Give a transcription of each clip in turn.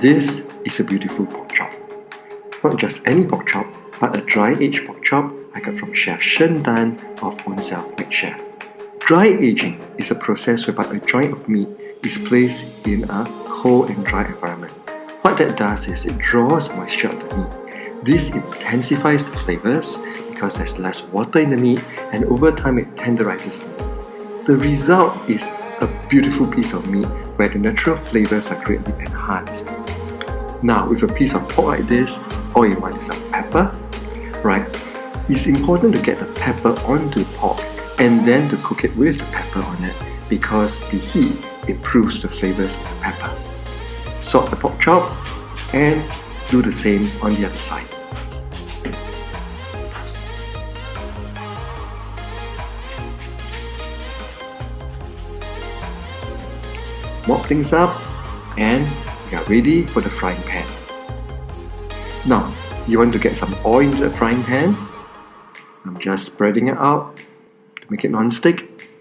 This is a beautiful pork chop. Not just any pork chop, but a dry-aged pork chop I got from Chef Shen Dan of Own Self-Made Chef. Dry aging is a process whereby a joint of meat is placed in a cold and dry environment. What that does is it draws moisture out of the meat. This intensifies the flavours because there's less water in the meat, and over time it tenderises the meat. The result is a beautiful piece of meat where the natural flavours are greatly enhanced. Now, with a piece of pork like this, all you want is some pepper, right? It's important to get the pepper onto the pork and then to cook it with the pepper on it because the heat improves the flavours of the pepper. Salt the pork chop and do the same on the other side. Mop things up and we are ready for the frying pan. Now, you want to get some oil into the frying pan. I'm just spreading it out to make it non-stick.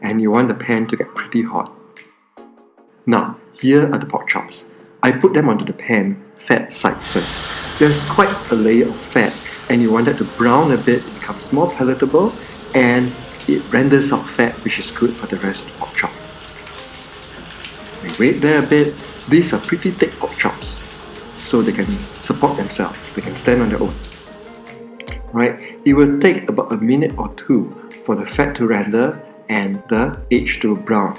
And you want the pan to get pretty hot. Now, here are the pork chops. I put them onto the pan, fat side first. There's quite a layer of fat and you want that to brown a bit, it becomes more palatable and it renders out fat, which is good for the rest of the pork chop. We wait there a bit. These are pretty thick pork chops, so they can support themselves. They can stand on their own. Right? It will take about a minute or two for the fat to render and the edge to brown.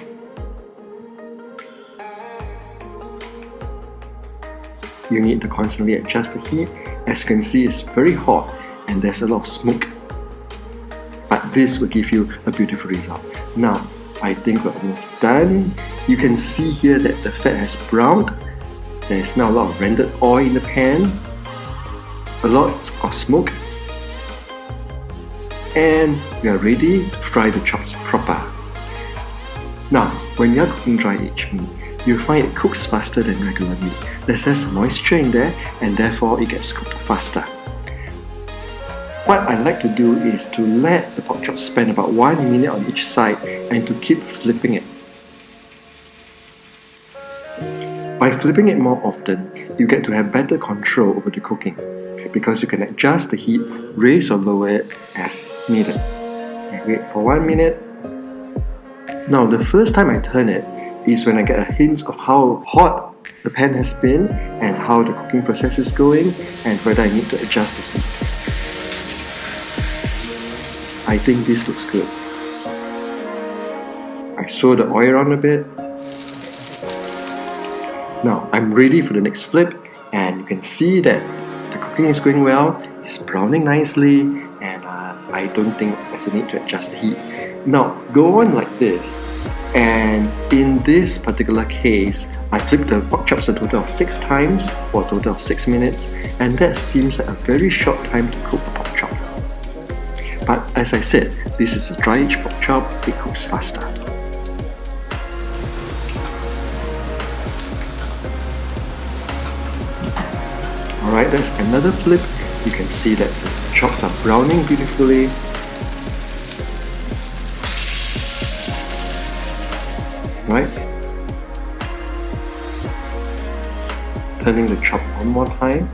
You need to constantly adjust the heat. As you can see, it's very hot and there's a lot of smoke. But this will give you a beautiful result. Now, I think we're almost done. You can see here that the fat has browned. There is now a lot of rendered oil in the pan, a lot of smoke, and we are ready to fry the chops proper. Now, when you are cooking dry-aged meat, you'll find it cooks faster than regular meat. There's less moisture in there and therefore it gets cooked faster. What I like to do is to let the pork chop spend about 1 minute on each side and to keep flipping it. By flipping it more often, you get to have better control over the cooking because you can adjust the heat, raise or lower it as needed. Wait for 1 minute. Now, the first time I turn it is when I get a hint of how hot the pan has been and how the cooking process is going and whether I need to adjust the heat. I think this looks good. I swirl the oil around a bit. Now I'm ready for the next flip and you can see that the cooking is going well, it's browning nicely and I don't think there's a need to adjust the heat. Now go on like this, and in this particular case I flipped the pork chops a total of 6 times for a total of 6 minutes, and that seems like a very short time to cook a pork chop. But as I said, this is a dry-aged pork chop, it cooks faster. Alright, there's another flip. You can see that the chops are browning beautifully. Right? Turning the chop one more time.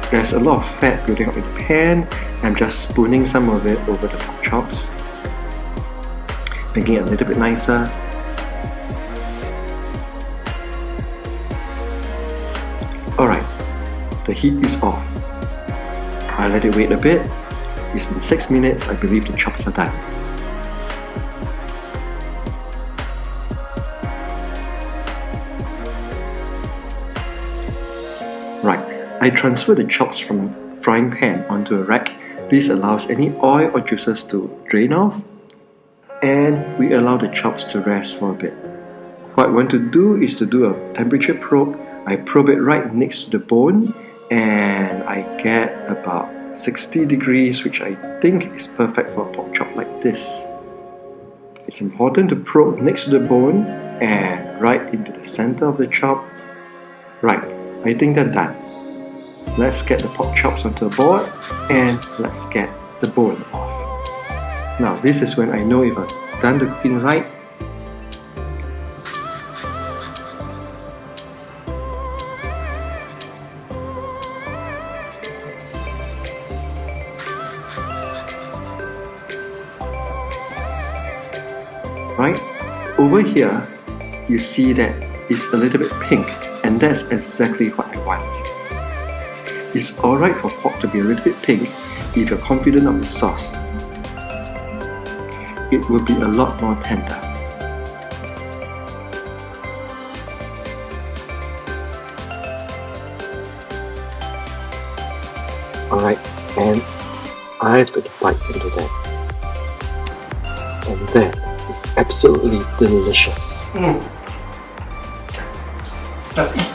There's a lot of fat building up in the pan. I'm just spooning some of it over the pork chops, making it a little bit nicer. Alright, the heat is off. I let it wait a bit. It's been 6 minutes. I believe the chops are done. Right, I transfer the chops from the frying pan onto a rack. This allows any oil or juices to drain off, and we allow the chops to rest for a bit. What I want to do is to do a temperature probe. I probe it right next to the bone and I get about 60 degrees, which I think is perfect for a pork chop like this. It's important to probe next to the bone and right into the center of the chop. Right, I think they're done. Let's get the pork chops onto a board and let's get the bone off. Now this is when I know if I've done the cooking right. right? Over here, you see that it's a little bit pink, and that's exactly what I want. It's alright for pork to be a little bit pink if you're confident of the sauce. It will be a lot more tender. Alright, and I've got to bite into that. And that is absolutely delicious. Just eat